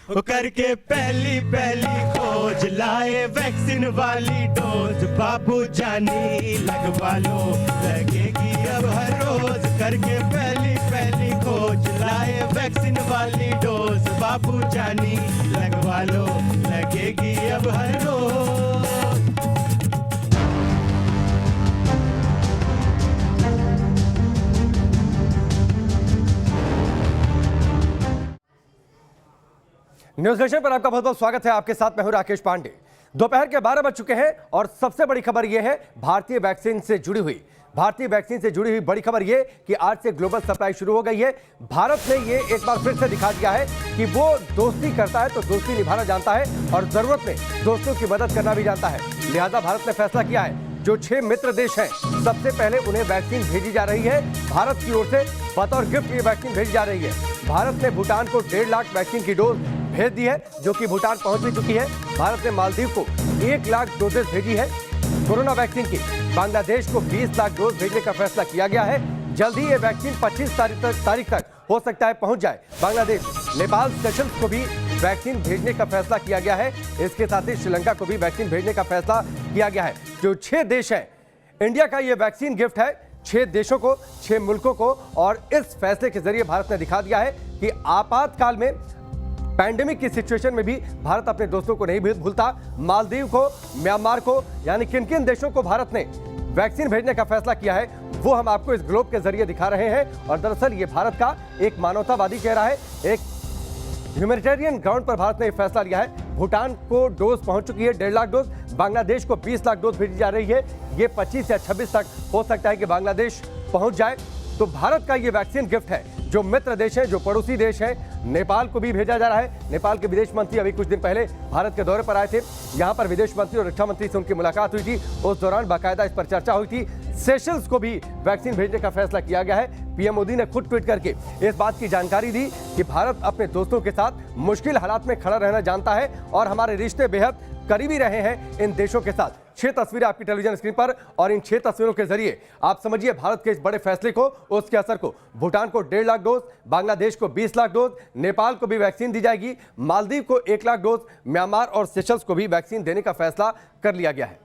करके पहली खोज लाए वैक्सीन वाली डोज, बाबू जानी लगवा लो, लगेगी अब हर रोज। करके पहली खोज लाए वैक्सीन वाली डोज, बाबू जानी लगवा लो, लगेगी अब हर रोज। न्यूज नेशन पर आपका बहुत बहुत स्वागत है। आपके साथ मैं हूं राकेश पांडे। दोपहर के 12 बज चुके हैं और सबसे बड़ी खबर यह है भारतीय वैक्सीन से जुड़ी हुई बड़ी खबर यह कि आज से ग्लोबल सप्लाई शुरू हो गई है। भारत ने ये एक बार फिर से दिखा दिया है कि वो दोस्ती करता है तो दोस्ती निभाना जानता है और जरूरत में दोस्तों की मदद करना भी जानता है। लिहाजा भारत ने फैसला किया है जो 6 मित्र देश हैं सबसे पहले उन्हें वैक्सीन भेजी जा रही है। भारत की ओर से बतौर गिफ्ट ये वैक्सीन भेजी जा रही है। भारत ने भूटान को 1.5 लाख वैक्सीन की डोज भेज दी है जो कि भूटान पहुंच भी चुकी है। भारत ने मालदीव को 1 लाख डोजेस भेजी है कोरोना वैक्सीन की। बांग्लादेश को 20 लाख डोज भेजने का फैसला किया गया है। जल्द ही ये वैक्सीन 25 तारीख तक हो सकता है पहुंच जाए बांग्लादेश। नेपाल, सेशल्स को भी वैक्सीन भेजने का फैसला किया गया है। इसके साथ ही श्रीलंका को भी वैक्सीन भेजने का फैसला किया गया है। जो 6 देश हैं, इंडिया का ये वैक्सीन गिफ्ट है 6 देशों को, 6 मुल्कों को। और इस फैसले के जरिए भारत ने दिखा दिया है कि आपातकाल में, पैंडेमिक की सिचुएशन में भी भारत अपने दोस्तों को नहीं भूलता। मालदीव को, म्यांमार को, यानी किन किन देशों को भारत ने वैक्सीन भेजने का फैसला किया है वो हम आपको इस ग्लोब के जरिए दिखा रहे हैं। और दरअसल ये भारत का एक मानवतावादी चेहरा है, एक ह्यूमैनिटेरियन ग्राउंड पर भारत ने फैसला लिया है। भूटान को डोज पहुंच चुकी है 1.5 लाख डोज, बांग्लादेश को 20 लाख डोज भेजी जा रही है। ये 25 या 26 तक हो सकता है कि बांग्लादेश पहुंच जाए। तो भारत का ये वैक्सीन गिफ्ट है। जो मित्र देश हैं, जो पड़ोसी देश हैं, नेपाल को भी भेजा जा रहा है। नेपाल के विदेश मंत्री अभी कुछ दिन पहले भारत के दौरे पर आए थे। यहां पर विदेश मंत्री और रक्षा मंत्री से उनकी मुलाकात हुई थी। उस दौरान बाकायदा इस पर चर्चा हुई थी। सेशल्स को भी वैक्सीन भेजने का फैसला किया गया है। पीएम मोदी ने खुद ट्वीट करके इस बात की जानकारी दी कि भारत अपने दोस्तों के साथ मुश्किल हालात में खड़ा रहना जानता है और हमारे रिश्ते बेहद करीबी रहे हैं इन देशों के साथ। 6 तस्वीरें आपकी टेलीविजन स्क्रीन पर और इन 6 तस्वीरों के जरिए आप समझिए भारत के इस बड़े फैसले को, उसके असर को। भूटान को 1.5 लाख डोज, बांग्लादेश को 20 लाख डोज, नेपाल को भी वैक्सीन दी जाएगी, मालदीव को 1 लाख डोज, म्यांमार और सेशल्स को भी वैक्सीन देने का फैसला कर लिया गया है।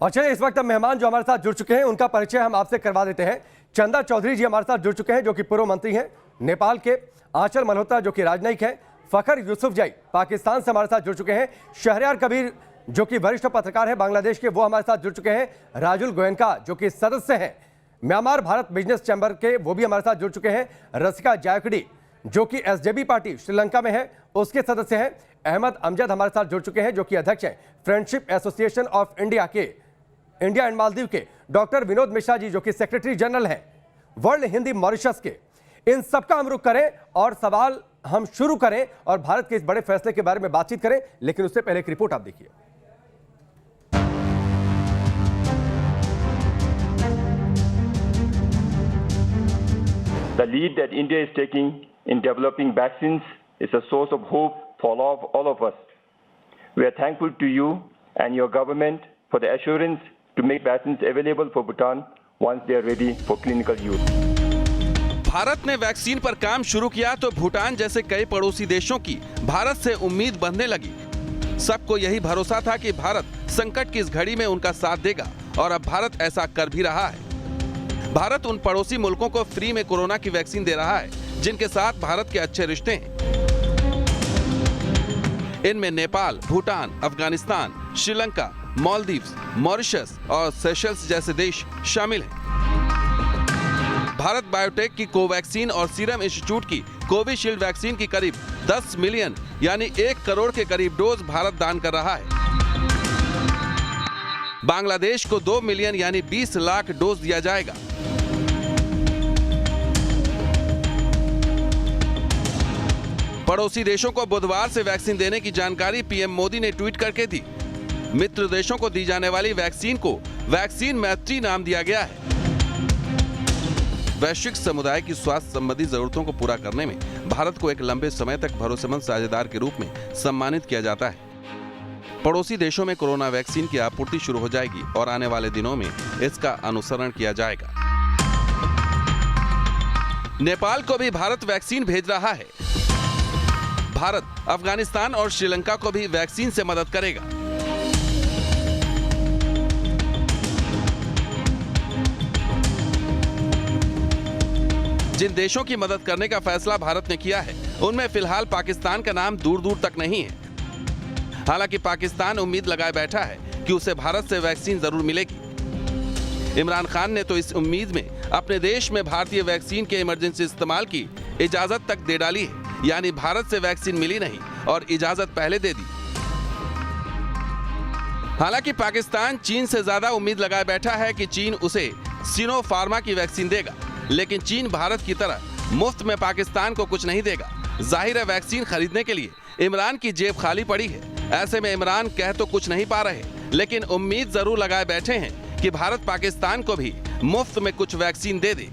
और चलिए इस वक्त मेहमान जो हमारे साथ जुड़ चुके हैं उनका परिचय हम आपसे करवा देते हैं। चंदा चौधरी जी हमारे साथ जुड़ चुके हैं जो कि पूर्व मंत्री हैं नेपाल के। आंचल मल्होत्रा जो कि राजनयिक हैं। फखर यूसुफजई पाकिस्तान से हमारे साथ जुड़ चुके हैं। शहरयार कबीर जो कि वरिष्ठ पत्रकार हैं बांग्लादेश के, वो हमारे साथ जुड़ चुके हैं। राजुल गोयनका जो कि सदस्य हैं म्यांमार भारत बिजनेस चैंबर के, वो भी हमारे साथ जुड़ चुके हैं। रसिका जायकड़ी जो कि एसजेबी पार्टी श्रीलंका में है, उसके सदस्य हैं। अहमद अमजद हमारे साथ जुड़ चुके हैं जो कि अध्यक्ष हैं friendship association of India and Maldives के। डॉक्टर विनोद मिश्रा जी जो कि सेक्रेटरी जनरल हैं वर्ल्ड हिंदी मॉरिशस के। इन सबका हम रुख करें और सवाल हम शुरू करें और भारत के इस बड़े फैसले के बारे में बातचीत करें, लेकिन उससे पहले एक रिपोर्ट आप देखिए। The lead that India is taking in developing vaccines is a source of hope for all of us. We are thankful to you and your government for the assurance to make vaccines available for Bhutan once they are ready for clinical use. Bharat ने vaccine पर काम शुरू किया तो भूटान जैसे कई पड़ोसी देशों की भारत से उम्मीद बढ़ने लगी। सबको यही भरोसा था कि भारत संकट की इस घड़ी में उनका साथ देगा और अब भारत ऐसा कर भी रहा है। भारत उन पड़ोसी मुल्कों को फ्री में कोरोना की वैक्सीन दे रहा है जिनके साथ भारत के अच्छे रिश्ते हैं। इनमें नेपाल, भूटान, अफगानिस्तान, श्रीलंका, मालदीव्स, मॉरिशस और सेशल्स जैसे देश शामिल हैं। भारत बायोटेक की कोवैक्सीन और सीरम इंस्टीट्यूट की कोविशील्ड वैक्सीन की करीब 10 मिलियन यानी 1 करोड़ के करीब डोज भारत दान कर रहा है। बांग्लादेश को 2 मिलियन यानी 20 लाख डोज दिया जाएगा। पड़ोसी देशों को बुधवार से वैक्सीन देने की जानकारी पीएम मोदी ने ट्वीट करके दी। मित्र देशों को दी जाने वाली वैक्सीन को वैक्सीन मैत्री नाम दिया गया है। वैश्विक समुदाय की स्वास्थ्य संबंधी जरूरतों को पूरा करने में भारत को एक लंबे समय तक भरोसेमंद साझेदार के रूप में सम्मानित किया जाता है। पड़ोसी देशों में कोरोना वैक्सीन की आपूर्ति शुरू हो जाएगी और आने वाले दिनों में इसका अनुसरण किया जाएगा। नेपाल को भी भारत वैक्सीन भेज रहा है। भारत अफगानिस्तान और श्रीलंका को भी वैक्सीन से मदद करेगा। जिन देशों की मदद करने का फैसला भारत ने किया है, उनमें फिलहाल पाकिस्तान का नाम दूर दूर तक नहीं है। हालांकि पाकिस्तान उम्मीद लगाए बैठा है कि उसे भारत से वैक्सीन जरूर मिलेगी। इमरान खान ने तो इस उम्मीद में अपने देश में भारतीय वैक्सीन के इमरजेंसी इस्तेमाल की इजाजत तक दे डाली है, यानी भारत से वैक्सीन मिली नहीं और इजाजत पहले दे दी। हालांकि पाकिस्तान चीन से ज्यादा उम्मीद लगाए बैठा है कि चीन उसे सिनोफार्मा की वैक्सीन देगा, लेकिन चीन भारत की तरह मुफ्त में पाकिस्तान को कुछ नहीं देगा। जाहिर है वैक्सीन खरीदने के लिए इमरान की जेब खाली पड़ी है। ऐसे में इमरान कह तो कुछ नहीं पा रहे, लेकिन उम्मीद जरूर लगाए बैठे हैं कि भारत पाकिस्तान को भी मुफ्त में कुछ वैक्सीन दे दे।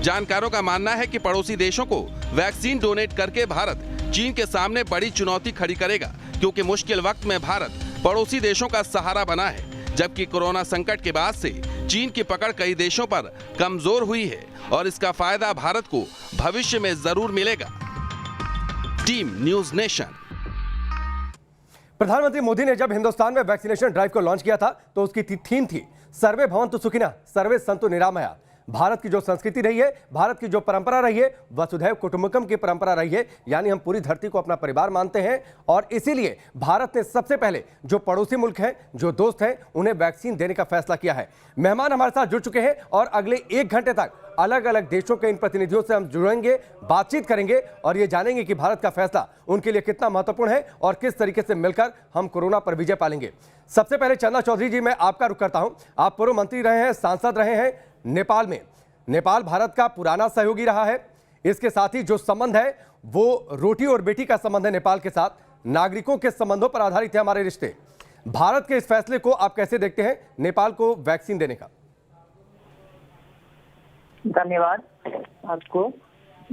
जानकारों का मानना है कि पड़ोसी देशों को वैक्सीन डोनेट करके भारत चीन के सामने बड़ी चुनौती खड़ी करेगा, क्योंकि मुश्किल वक्त में भारत पड़ोसी देशों का सहारा बना है, जबकि कोरोना संकट के बाद से चीन की पकड़ कई देशों पर कमजोर हुई है और इसका फायदा भारत को भविष्य में जरूर मिलेगा। Team news nation. प्रधानमंत्री मोदी ने जब हिंदुस्तान में वैक्सीनेशन ड्राइव को लॉन्च किया था तो उसकी थीम थी सर्वे भवन्तु सुखिनः सर्वे सन्तु निरामया। भारत की जो संस्कृति रही है, भारत की जो परंपरा रही है, वसुधैव कुटुंबकम की परंपरा रही है, यानी हम पूरी धरती को अपना परिवार मानते हैं और इसीलिए भारत ने सबसे पहले जो पड़ोसी मुल्क हैं, जो दोस्त हैं, उन्हें वैक्सीन देने का फैसला किया है। मेहमान हमारे साथ जुड़ चुके हैं और अगले 1 घंटे तक अलग अलग देशों के इन प्रतिनिधियों से हम जुड़ेंगे, बातचीत करेंगे और ये जानेंगे कि भारत का फैसला उनके लिए कितना महत्वपूर्ण है और किस तरीके से मिलकर हम कोरोना पर विजय पालेंगे। सबसे पहले चंदा चौधरी जी, मैं आपका रुख करता हूं। आप पूर्व मंत्री रहे हैं, सांसद रहे हैं नेपाल में। नेपाल भारत का पुराना सहयोगी रहा है। इसके साथ ही जो संबंध है वो रोटी और बेटी का संबंध है नेपाल के साथ। नागरिकों के संबंधों पर आधारित है हमारे रिश्ते। भारत के इस फैसले को आप कैसे देखते हैं, नेपाल को वैक्सीन देने का? धन्यवाद आपको।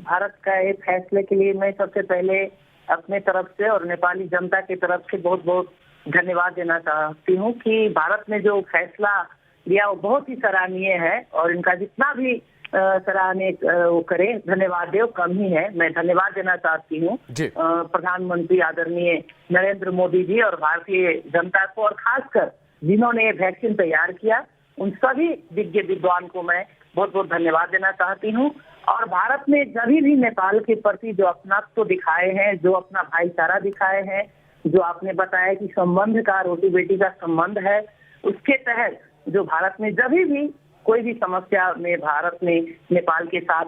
भारत का ये फैसले के लिए मैं सबसे पहले अपने तरफ से और नेपाली जनता की तरफ से बहुत बहुत धन्यवाद देना चाहती हूँ कि भारत ने जो फैसला लिया वो बहुत ही सराहनीय है और इनका जितना भी सराहनीय वो करे धन्यवाद दे कम ही है। मैं धन्यवाद देना चाहती हूँ प्रधानमंत्री आदरणीय नरेंद्र मोदी जी और भारतीय जनता को, और खासकर जिन्होंने ये वैक्सीन तैयार किया उन सभी विज्ञ विद्वान को मैं बहुत बहुत धन्यवाद देना चाहती हूँ। और भारत ने जब भी नेपाल के प्रति जो अपनात्व दिखाए हैं, जो अपना भाईचारा दिखाए हैं, जो आपने बताया कि संबंध का रोटी बेटी का संबंध है, उसके तहत जो भारत ने जब भी कोई भी समस्या में भारत ने नेपाल के साथ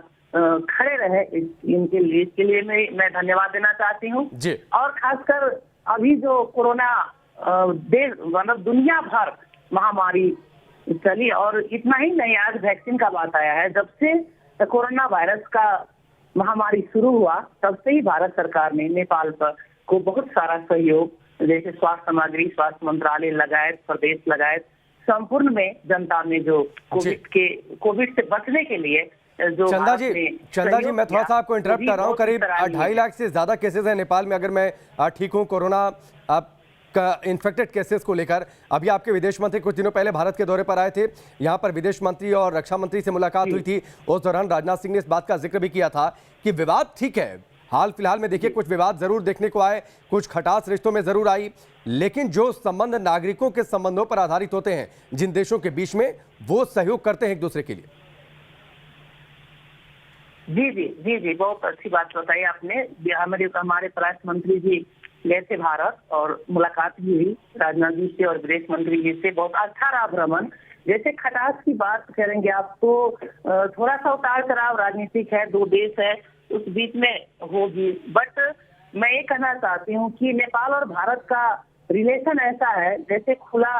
खड़े रहे, इसके लिए मैं धन्यवाद देना चाहती हूँ। और खासकर अभी जो कोरोना देश मतलब दुनिया भर महामारी चली, और इतना ही नहीं, आज वैक्सीन का बात आया है। जब से कोरोना वायरस का महामारी शुरू हुआ तब से ही भारत सरकार ने नेपाल पर को बहुत सारा सहयोग, जैसे स्वास्थ्य सामग्री, स्वास्थ्य मंत्रालय लगायत, प्रदेश लगायत संपूर्ण में जनता में जो कोविड से बचने के लिए जो चंदा जी मैं थोड़ा सा आपको इंटरप्ट कर रहा हूँ। करीब 2.5 लाख से ज्यादा केसेस हैं नेपाल में, अगर मैं ठीक हूँ, कोरोना का इन्फेक्टेड केसेस को लेकर। अभी आपके विदेश मंत्री कुछ दिनों पहले भारत के दौरे पर आए थे, यहाँ पर विदेश मंत्री और रक्षा मंत्री से मुलाकात हुई थी। उस दौरान राजनाथ सिंह ने इस बात का जिक्र भी किया था कि विवाद ठीक है, हाल फिलहाल में देखिए कुछ विवाद जरूर देखने को आए, कुछ खटास रिश्तों में जरूर आई, लेकिन जो संबंध नागरिकों के संबंधों पर आधारित होते हैं जिन देशों के बीच में, वो सहयोग करते हैं एक दूसरे के लिए। जी, बहुत अच्छी बात बताई आपने। हमारे परराष्ट्र मंत्री जी गए थे भारत और मुलाकात भी हुई राजनाथ जी से और विदेश मंत्री जी से। बहुत अच्छा रहा भ्रमण। जैसे खटास की बात करेंगे आप तो थोड़ा सा उतार चढ़ाव राजनीतिक है, दो देश है, उस बीच में होगी। बट मैं ये कहना चाहती हूँ कि नेपाल और भारत का रिलेशन ऐसा है जैसे खुला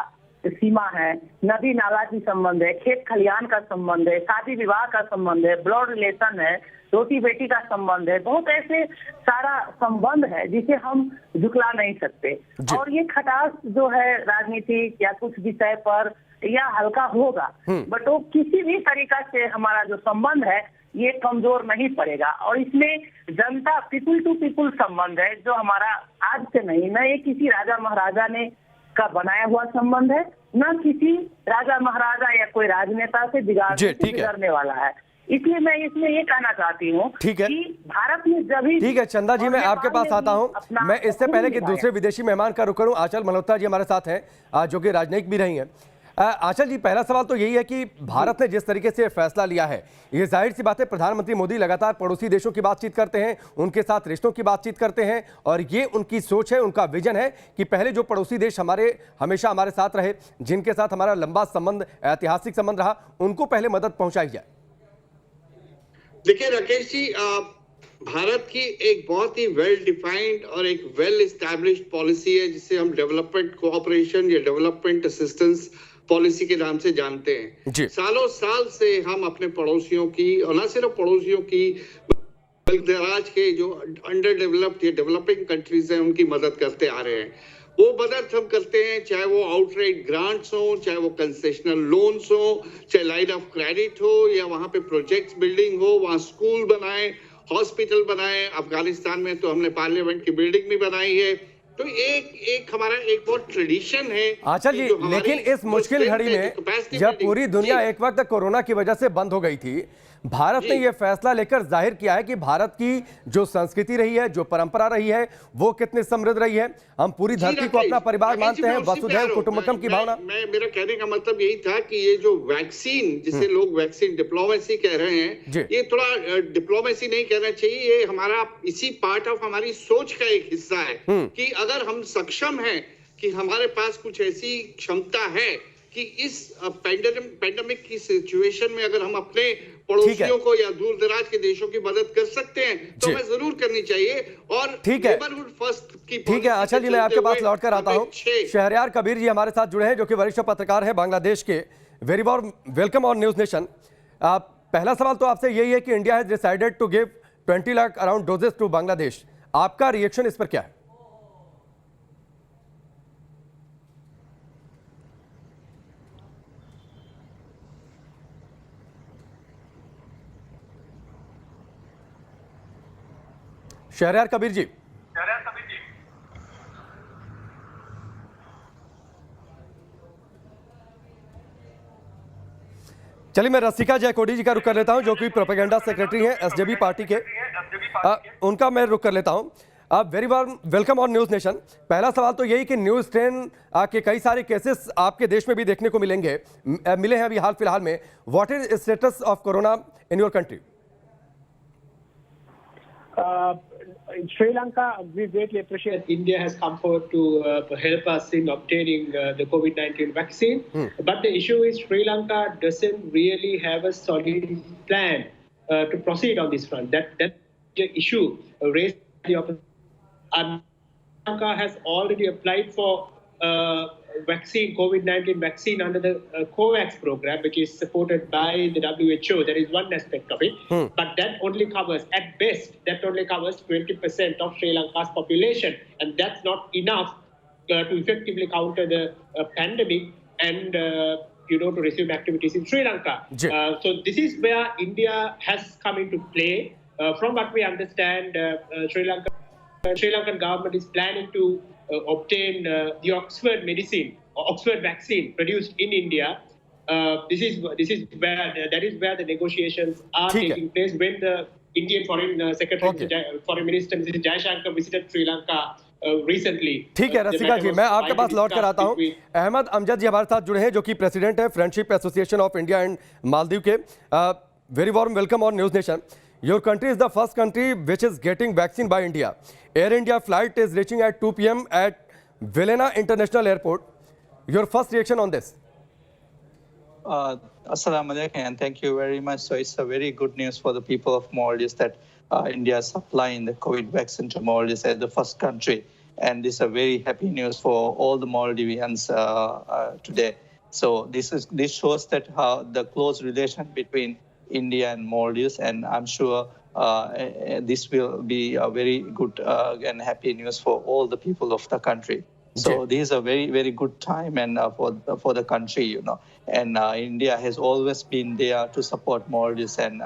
सीमा है, नदी नाला की संबंध है, खेत खलियान का संबंध है, शादी विवाह का संबंध है, ब्लड रिलेशन है, रोटी बेटी का संबंध है, बहुत ऐसे सारा संबंध है जिसे हम झुकला नहीं सकते। और ये खटास जो है राजनीतिक या कुछ विषय पर या हल्का होगा, बट वो किसी भी तरीका से हमारा जो संबंध है ये कमजोर नहीं पड़ेगा। और इसमें जनता पीपुल टू पीपुल संबंध है जो हमारा आज से नहीं, न ये किसी राजा महाराजा ने का बनाया हुआ संबंध है, न किसी राजा महाराजा या कोई राजनेता से बिगाड़ने वाला है। इसलिए मैं इसमें ये कहना चाहती हूँ कि भारत में जब भी ठीक है चंदा जी, मैं आपके पास आता हूँ। मैं इससे पहले कि दूसरे विदेशी मेहमान का रुख करूँ, आंचल मल्होत्रा जी हमारे साथ हैं जो कि राजनयिक भी रही हैं। आंचल जी, पहला सवाल तो यही है कि भारत ने जिस तरीके से फैसला लिया है, ये जाहिर सी बात है प्रधानमंत्री मोदी लगातार पड़ोसी देशों की बातचीत करते हैं, उनके साथ रिश्तों की बातचीत करते हैं, और ये उनकी सोच है, उनका विजन है कि पहले जो पड़ोसी देश हमेशा हमारे साथ रहे, जिनके साथ हमारा लंबा संबंध, ऐतिहासिक संबंध रहा, उनको पहले मदद पहुंचाई जाए। देखिए राकेश जी, भारत की एक बहुत ही वेल डिफाइंड और एक वेल एस्टैब्लिश्ड पॉलिसी है जिसे हम डेवलपमेंट कोऑपरेशन या डेवलपमेंट असिस्टेंस पॉलिसी के नाम से जानते हैं। सालों साल से हम अपने पड़ोसियों की, और न सिर्फ पड़ोसियों की, दराज के जो अंडर डेवलप्ड या डेवलपिंग कंट्रीज हैं उनकी मदद करते आ रहे हैं। वो मदद हम करते हैं, चाहे वो आउटराइट ग्रांट्स हो, चाहे वो कंसेशनल लोन्स हो, चाहे लाइन ऑफ क्रेडिट हो, या वहां पे प्रोजेक्ट्स बिल्डिंग हो, वहां स्कूल बनाए, हॉस्पिटल बनाए। अफगानिस्तान में तो हमने पार्लियामेंट की बिल्डिंग भी बनाई है। तो एक हमारा एक बहुत ट्रेडिशन है। आंचल जी, लेकिन इस मुश्किल घड़ी में जब पूरी दुनिया एक वक्त कोरोना की वजह से बंद हो गई थी, भारत ने यह फैसला लेकर जाहिर किया है कि भारत की जो संस्कृति रही है, जो परंपरा रही है, वो कितनी समृद्ध रही है। हम पूरी धरती को अपना परिवार मानते हैं, वसुधैव कुटुंबकम की भावना। मेरा कहने का मतलब यही था कि ये जो वैक्सीन, जिसे लोग वैक्सीन डिप्लोमेसी कह रहे हैं, ये थोड़ा डिप्लोमेसी नहीं कहना चाहिए, ये हमारा इसी पार्ट ऑफ हमारी सोच का एक हिस्सा है कि अगर हम सक्षम हैं, कि हमारे पास कुछ ऐसी क्षमता है कि इस पैंडेमिक की सिचुएशन में अगर हम अपने पड़ोसियों को या दूर दराज के देशों की मदद कर सकते हैं तो हमें जरूर करनी चाहिए। और नेबरहुड फर्स्ट की ठीक है आंचल जी, मैं आपके पास लौट कर आता हूं। शहरयार कबीर जी हमारे साथ जुड़े हैं, जो कि वरिष्ठ पत्रकार हैं बांग्लादेश के। Very warm welcome on news nation. पहला सवाल तो आपसे यही है कि India has decided to give 20 lakh around doses to Bangladesh. आपका रिएक्शन इस पर क्या है? शहरयार कबीर जी। चलिए, मैं रसिका जयकोडी जी का रुख कर लेता हूं, जो कि प्रोपेगेंडा सेक्रेटरी हैं एसजेबी पार्टी के। उनका मैं रुख कर लेता हूं। Very warm welcome on news nation. पहला सवाल तो यही कि न्यूज 10 के कई सारे केसेस आपके देश में भी देखने को मिले हैं अभी हाल फिलहाल में। What is status of corona in your country? Sri Lanka, we greatly appreciate India has come forward to help us in obtaining the COVID-19 vaccine. But the issue is Sri Lanka doesn't really have a solid plan to proceed on this front. That's the issue raised by the opposition. Sri Lanka has already applied for vaccine, COVID-19 vaccine under the COVAX program, which is supported by the WHO. There is one aspect of it, but that only covers, at best, 20% of Sri Lanka's population, and that's not enough to effectively counter the pandemic and to resume activities in Sri Lanka. So this is where India has come into play. From what we understand, Sri Lankan government is planning to obtain the Oxford vaccine produced in India. This is where the negotiations are taking place. When the Indian Foreign Minister Mr. Jaishankar visited Sri Lanka recently. ठीक है रसिका जी, मैं आपके पास लौट कर आता हूं। अहमद अमजद जी हमारे साथ जुड़े हैं, जो कि प्रेसिडेंट है friendship association of India and Maldives के। Very warm welcome on news Nation. Your country is the first country which is getting vaccine by India. Air India flight is reaching at 2 p.m. at Vilena International Airport. Your first reaction on this? Assalamu alaikum and thank you very much. So it's a very good news for the people of Maldives that India is supplying the COVID vaccine to Maldives as the first country. and this is a very happy news for all the Maldivians today. So this shows that the close relation between India and Maldives, and I'm sure this will be a very good and happy news for all the people of the country. So this is a very, very good time and for the country, you know. And India has always been there to support Maldives, and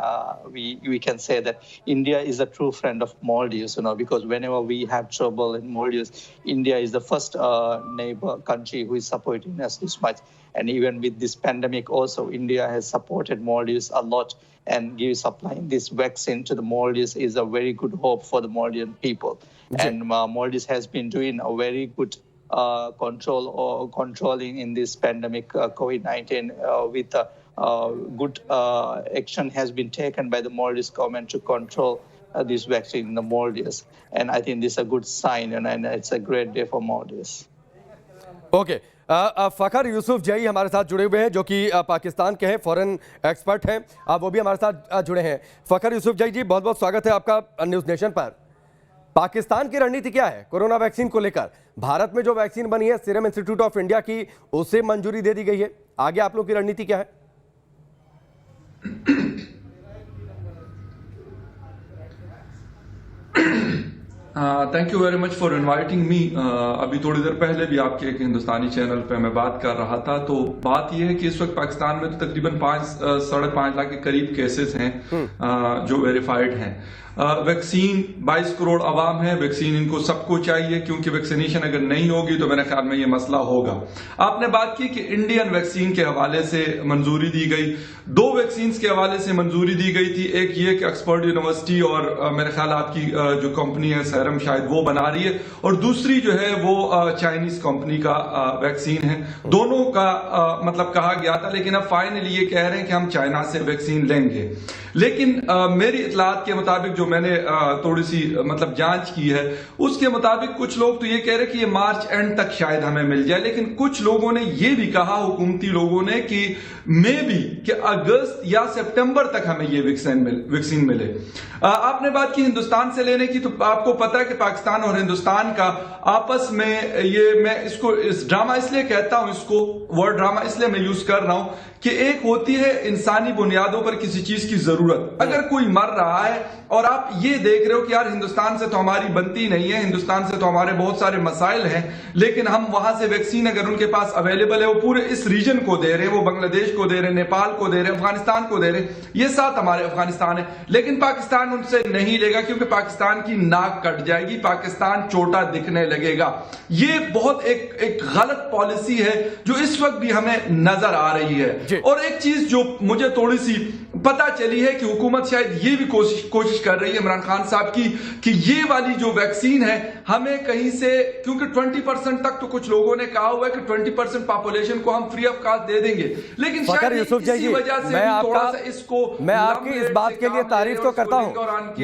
we can say that India is a true friend of Maldives, you know, because whenever we have trouble in Maldives, India is the first neighbor country who is supporting us this much. And even with this pandemic also, India has supported Maldives a lot, and supplying this vaccine to the Maldives is a very good hope for the Maldivian people. And Maldives has been doing a very good controlling in this pandemic COVID-19 with good action has been taken by the Maldives government to control this vaccine in the Maldives. And I think this is a good sign, and it's a great day for Maldives. Okay Fakhar Yusuf जई हमारे साथ जुड़े हुए हैं, जो कि पाकिस्तान के हैं, फॉरेन एक्सपर्ट हैं, वो भी हमारे साथ जुड़े हैं। फ़खर यूसुफ जई जी, बहुत बहुत स्वागत है आपका न्यूज़ नेशन पर। पाकिस्तान की रणनीति क्या है कोरोना वैक्सीन को लेकर? भारत में जो वैक्सीन बनी है सीरम इंस्टीट्यूट ऑफ इंडिया की, उसे मंजूरी दे दी गई है, आगे आप लोगों की रणनीति क्या है? Thank you very much for inviting me. अभी थोड़ी देर पहले भी आपके एक हिंदुस्तानी चैनल पे मैं बात कर रहा था, तो बात यह है कि इस वक्त पाकिस्तान में तो तकरीबन 5-5.5 लाख के करीब केसेस हैं जो वेरीफाइड हैं। वैक्सीन 22 करोड़ आवाम है, वैक्सीन इनको सबको चाहिए, क्योंकि वैक्सीनेशन अगर नहीं होगी तो मेरे ख्याल में ये मसला होगा। आपने बात की कि इंडियन वैक्सीन के हवाले से मंजूरी दी गई, 2 वैक्सीन के हवाले से मंजूरी दी गई थी। एक ये कि ऑक्सफोर्ड यूनिवर्सिटी और मेरे ख्याल आपकी जो कंपनी है सीरम शायद वो बना रही है, और दूसरी जो है वो चाइनीज कंपनी का वैक्सीन है। दोनों का मतलब कहा गया था, लेकिन अब फाइनली ये कह रहे हैं कि हम चाइना से वैक्सीन लेंगे। लेकिन मेरी इतलात के मुताबिक जो मैंने थोड़ी सी मतलब जांच की है, उसके मुताबिक कुछ लोग तो ये कह रहे हैं कि ये मार्च एंड तक शायद हमें मिल जाए, लेकिन कुछ लोगों ने ये भी कहा, हुकूमती लोगों ने, कि मे बी कि अगस्त या सितंबर तक हमें ये वैक्सीन मिले। आपने बात की हिंदुस्तान से लेने की, तो आपको पता है कि पाकिस्तान और हिंदुस्तान का आपस में ये, मैं इसको इस ड्रामा इसलिए कहता हूं, इसको वर्ड ड्रामा इसलिए मैं यूज कर रहा हूं कि एक होती है इंसानी बुनियादों पर किसी चीज की जरूरत। अगर कोई मर रहा है और आप ये देख रहे हो कि यार हिंदुस्तान से तो हमारी बनती नहीं है, हिंदुस्तान से तो हमारे बहुत सारे मसाइल हैं, लेकिन हम वहां से वैक्सीन अगर उनके पास अवेलेबल है, वो पूरे इस रीजन को दे रहे हैं, वो बांग्लादेश को दे रहे हैं, नेपाल को दे रहे हैं, अफगानिस्तान को दे रहे हैं, ये साथ हमारे अफगानिस्तान है, लेकिन पाकिस्तान उनसे नहीं लेगा, क्योंकि पाकिस्तान की नाक कट जाएगी, पाकिस्तान छोटा दिखने लगेगा। ये बहुत एक गलत पॉलिसी है जो इस वक्त भी हमें नजर आ रही है। और एक चीज जो मुझे थोड़ी सी पता चली है कि हुकूमत शायद ये भी कोशिश कर रही है इमरान खान साहब की, कि ये वाली जो वैक्सीन है हमें कहीं से, क्योंकि 20% तक तो कुछ लोगों ने कहा हुआ है कि 20% पॉपुलेशन को हम फ्री ऑफ कॉस्ट दे देंगे, लेकिन शायद इसी वजह से थोड़ा सा इसको, मैं आपकी इस बात के लिए तारीफ तो करता हूं,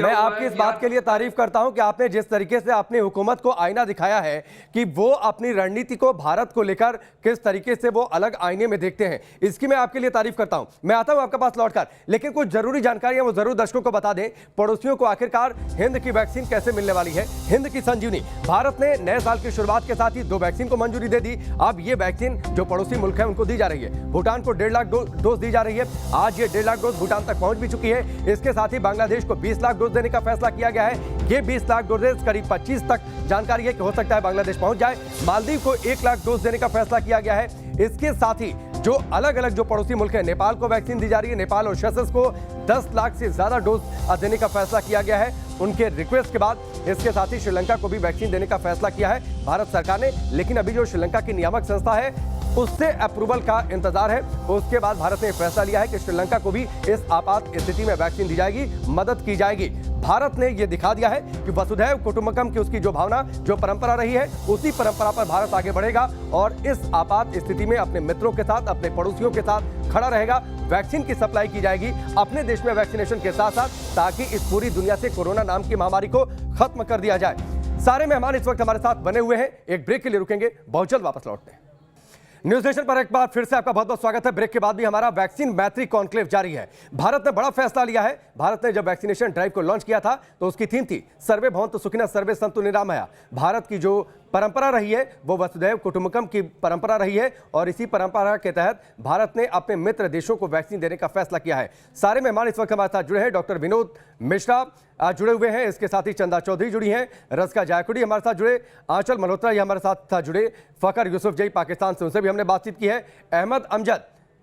मैं आपकी इस बात के लिए तारीफ करता हूं कि आपने जिस तरीके से अपनी हुकूमत को आईना दिखाया है कि वो अपनी रणनीति को भारत को लेकर किस तरीके से वो अलग आईने में देखते हैं, इसकी मैं आपके लिए तारीफ करता हूं। मैं आता हूं आपके पास लौटकर, लेकिन कुछ जरूरी जानकारियां वो जरूर दर्शकों को बता दें। पड़ोसियों को आखिरकार हिंद की वैक्सीन कैसे मिलने वाली है, हिंद की संजीवनी। भारत ने नए साल की शुरुआत के साथ ही 2 वैक्सीन को मंजूरी दे दी। अब ये वैक्सीन जो पड़ोसी मुल्क है उनको दी जा रही है। भूटान को 1.5 लाख डोज दी जा रही है। आज ये 1.5 लाख डोज भूटान तक पहुंच भी चुकी है। इसके साथ ही बांग्लादेश को 20 लाख डोज देने का फैसला किया गया है। ये 20 लाख डोजेज करीब 25 तक जानकारी है कि हो सकता है बांग्लादेश पहुंच जाए। मालदीव को 1 लाख डोज देने का फैसला किया गया है। इसके साथ ही जो अलग अलग जो पड़ोसी मुल्क है, नेपाल को वैक्सीन दी जा रही है। नेपाल और सेशल्स को 10 लाख से ज्यादा डोज देने का फैसला किया गया है उनके रिक्वेस्ट के बाद। इसके साथ ही श्रीलंका को भी वैक्सीन देने का फैसला किया है भारत सरकार ने, लेकिन अभी जो श्रीलंका की नियामक संस्था है उससे अप्रूवल का इंतजार है। उसके बाद भारत ने फैसला लिया है कि श्रीलंका को भी इस आपात स्थिति में वैक्सीन दी जाएगी, मदद की जाएगी। भारत ने यह दिखा दिया है कि वसुधैव कुटुंबकम की उसकी जो भावना, जो परंपरा रही है, उसी परंपरा पर भारत आगे बढ़ेगा और इस आपात स्थिति में अपने मित्रों के साथ, अपने पड़ोसियों के साथ खड़ा रहेगा। वैक्सीन की सप्लाई की जाएगी अपने देश में वैक्सीनेशन के साथ साथ, ताकि इस पूरी दुनिया से कोरोना नाम की महामारी को खत्म कर दिया जाए। सारे मेहमान इस वक्त हमारे साथ बने हुए हैं। एक ब्रेक के लिए रुकेंगे, बहुत जल्द वापस लौटते हैं। न्यूज नेशन पर एक बार फिर से आपका बहुत बहुत स्वागत है। ब्रेक के बाद भी हमारा वैक्सीन मैत्री कॉन्क्लेव जारी है। भारत ने बड़ा फैसला लिया है। भारत ने जब वैक्सीनेशन ड्राइव को लॉन्च किया था तो उसकी थीम थी सर्वे भवन्तु सुखिनः सर्वे सन्तु निरामया। भारत की जो परंपरा रही है वो वसुधैव कुटुंबकम की परंपरा रही है और इसी परंपरा के तहत भारत ने अपने मित्र देशों को वैक्सीन देने का फैसला किया है। सारे मेहमान इस वक्त हमारे साथ जुड़े हैं। डॉक्टर विनोद मिश्रा जुड़े हुए हैं, इसके साथ ही चंदा चौधरी जुड़ी हैं, रज़का जायकुड़ी हमारे साथ जुड़े, आंचल मल्होत्रा ये हमारे साथ जुड़े, फखर यूसुफजई पाकिस्तान से, उनसे भी हमने बातचीत की है, अहमद अमजद,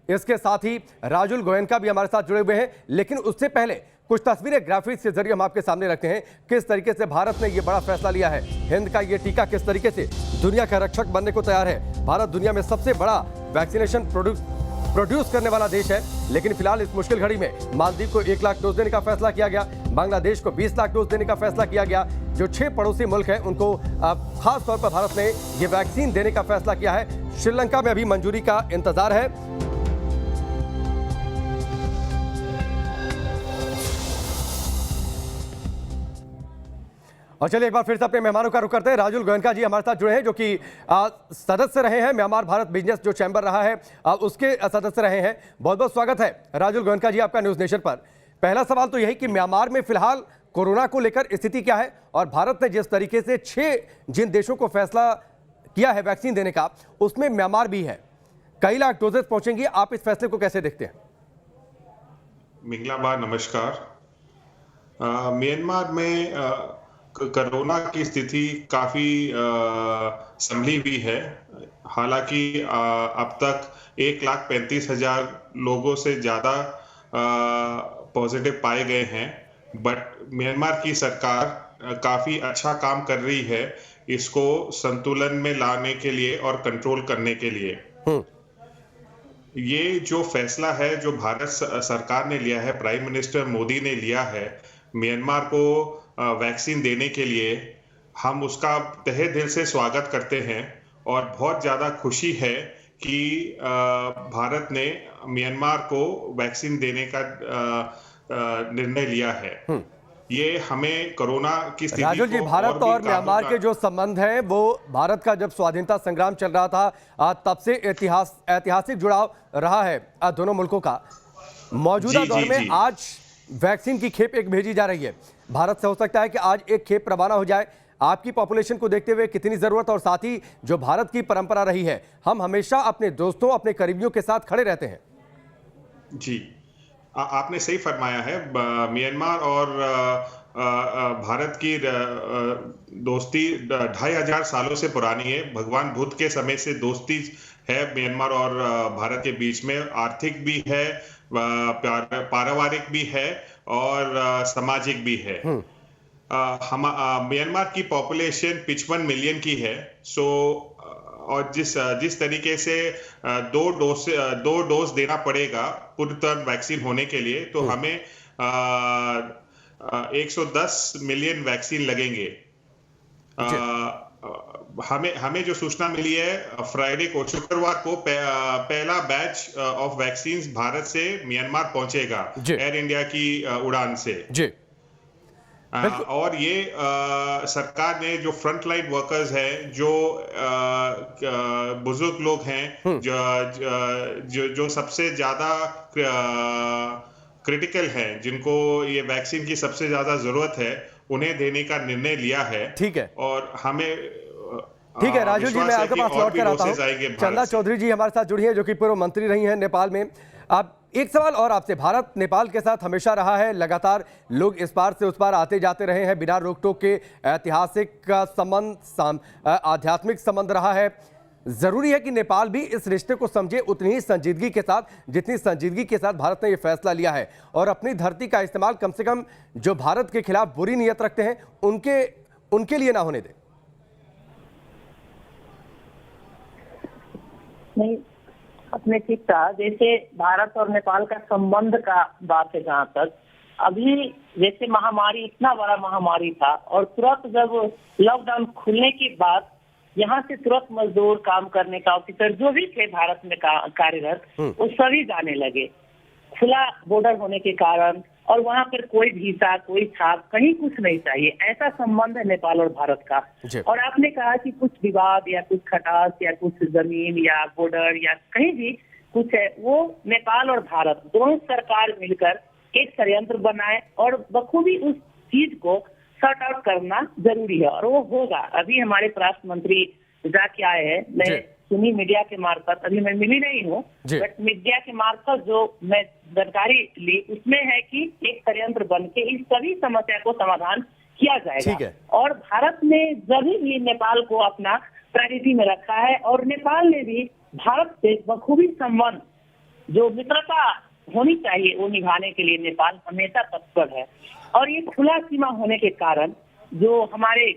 इसके साथ ही राजुल गोयनका भी हमारे साथ जुड़े हुए हैं। लेकिन उससे पहले कुछ तस्वीरें ग्राफिक्स के जरिए हम आपके सामने रखते हैं, किस तरीके से भारत ने ये बड़ा फैसला लिया है। हिंद का ये टीका किस तरीके से दुनिया का रक्षक बनने को तैयार है। भारत दुनिया में सबसे बड़ा वैक्सीनेशन प्रोड्यूस करने वाला देश है। लेकिन फिलहाल इस मुश्किल घड़ी में मालदीव को 1 लाख डोज देने का फैसला किया गया, बांग्लादेश को 20 लाख डोज देने का फैसला किया गया। जो 6 पड़ोसी मुल्क हैं उनको खास तौर पर भारत ने ये वैक्सीन देने का फैसला किया है। श्रीलंका में अभी मंजूरी का इंतजार है। और चलिए एक बार फिर से अपने मेहमानों का रुख करते हैं। राजुल गोयनका जी हमारे साथ जुड़े हैं, जो कि सदस्य रहे हैं म्यांमार भारत बिजनेस जो चैम्बर रहा है उसके सदस्य रहे हैं। बहुत बहुत स्वागत है राजुल गोयनका जी आपका न्यूज नेशन पर। पहला सवाल तो यही कि म्यांमार में फिलहाल कोरोना को लेकर स्थिति क्या है और भारत ने जिस तरीके से 6 जिन देशों को फैसला किया है वैक्सीन देने का, उसमें म्यांमार भी है। कई लाख डोजेस पहुंचेंगी, आप इस फैसले को कैसे देखते हैं? मिंगलाबा नमस्कार। म्यांमार में कोरोना की स्थिति काफी संभली हुई है। हालांकि अब तक 1,35,000 लोगों से ज्यादा पॉजिटिव पाए गए हैं, बट म्यांमार की सरकार काफी अच्छा काम कर रही है इसको संतुलन में लाने के लिए और कंट्रोल करने के लिए। ये जो फैसला है जो भारत सरकार ने लिया है, प्राइम मिनिस्टर मोदी ने लिया है म्यांमार को वैक्सीन देने के लिए, हम उसका तहे दिल से स्वागत करते हैं और बहुत ज़्यादा खुशी है कि भारत ने म्यांमार को वैक्सीन देने का निर्णय लिया है। ये हमें कोरोना की स्थिति राजुल जी, भारत और म्यांमार के जो संबंध हैं वो भारत का जब स्वाधीनता संग्राम चल रहा था तब से ऐतिहासिक जुड़ाव रहा है दोनों मुल्कों का। मौजूदा दौर में आज वैक्सीन की खेप एक भेजी जा रही है। भारत से हो सकता है कि आज एक खेप रवाना हो जाए। आपकी पॉपुलेशन को देखते हुए कितनी जरूरत और साथ ही जो भारत की परंपरा रही है, हम हमेशा अपने दोस्तों अपने करीबियों के साथ खड़े रहते हैं। जी, आपने सही फरमाया है। म्यांमार और भारत की दोस्ती 2500 सालों से पुरानी है। भगवान बुद्ध के समय से दोस्ती है म्यांमार और भारत के बीच में। आर्थिक भी है, पारिवारिक भी है और सामाजिक भी है। म्यांमार की पॉपुलेशन 55 मिलियन की है। और जिस तरीके से 2 डोज देना पड़ेगा पूरी तरह वैक्सीन होने के लिए, तो हमें 110 मिलियन वैक्सीन लगेंगे। हमें जो सूचना मिली है फ्राइडे को, शुक्रवार को पहला बैच ऑफ वैक्सीन्स भारत से म्यांमार पहुंचेगा एयर इंडिया की उड़ान से जी। और ये सरकार ने जो फ्रंट लाइन वर्कर्स हैं, जो बुजुर्ग लोग हैं, जो सबसे ज्यादा क्रिटिकल हैं, जिनको ये वैक्सीन की सबसे ज्यादा जरूरत है, उन्हें देने का निर्णय लिया है। ठीक है, और हमें ठीक है राजू जी, मैं आपके पास लौट कर आता हूं। चंदा चौधरी जी हमारे साथ जुड़ी हैं, जो कि पूर्व मंत्री रही हैं नेपाल में। आप एक सवाल और आपसे, भारत नेपाल के साथ हमेशा रहा है, लगातार लोग इस पार से उस पार आते जाते रहे हैं बिना रोक टोक के। ऐतिहासिक संबंध, आध्यात्मिक संबंध रहा है। जरूरी है कि नेपाल भी इस रिश्ते को समझे उतनी ही संजीदगी के साथ जितनी संजीदगी के साथ भारत ने यह फैसला लिया है, और अपनी धरती का इस्तेमाल कम से कम जो भारत के खिलाफ बुरी नीयत रखते हैं उनके लिए ना होने दे। नहीं, अपने ठीक था। जैसे भारत और नेपाल का संबंध का बात है, जहाँ तक अभी जैसे महामारी, इतना बड़ा महामारी था और तुरंत जब लॉकडाउन खुलने के बाद यहाँ से तुरंत मजदूर, काम करने का ऑफिसर जो भी थे भारत में कार्यरत, वो सभी जाने लगे खुला बॉर्डर होने के कारण। और वहाँ पर कोई वीसा, कोई छाप, कहीं कुछ नहीं चाहिए। ऐसा संबंध है नेपाल और भारत का। और आपने कहा कि कुछ विवाद या कुछ खटास या कुछ जमीन या बॉर्डर या कहीं भी कुछ है, वो नेपाल और भारत दोनों सरकार मिलकर एक षड्यंत्र बनाए और बखूबी उस चीज को सॉर्ट आउट करना जरूरी है, और वो होगा। अभी हमारे परराष्ट्र मंत्री जाके आए हैं, मैं सुनी मीडिया के मार्फत, अभी मैं मिली नहीं हूँ, बट मीडिया के मार्फत जो मैं जानकारी ली उसमें है कि एक षड्यंत्र बन के इस सभी समस्या को समाधान किया जाएगा। और भारत ने जब भी नेपाल को अपना प्रायोरिटी में रखा है, और नेपाल ने भी भारत से बखूबी संबंध जो मित्रता होनी चाहिए वो निभाने के लिए नेपाल हमेशा तत्पर है। और ये खुला सीमा होने के कारण जो हमारे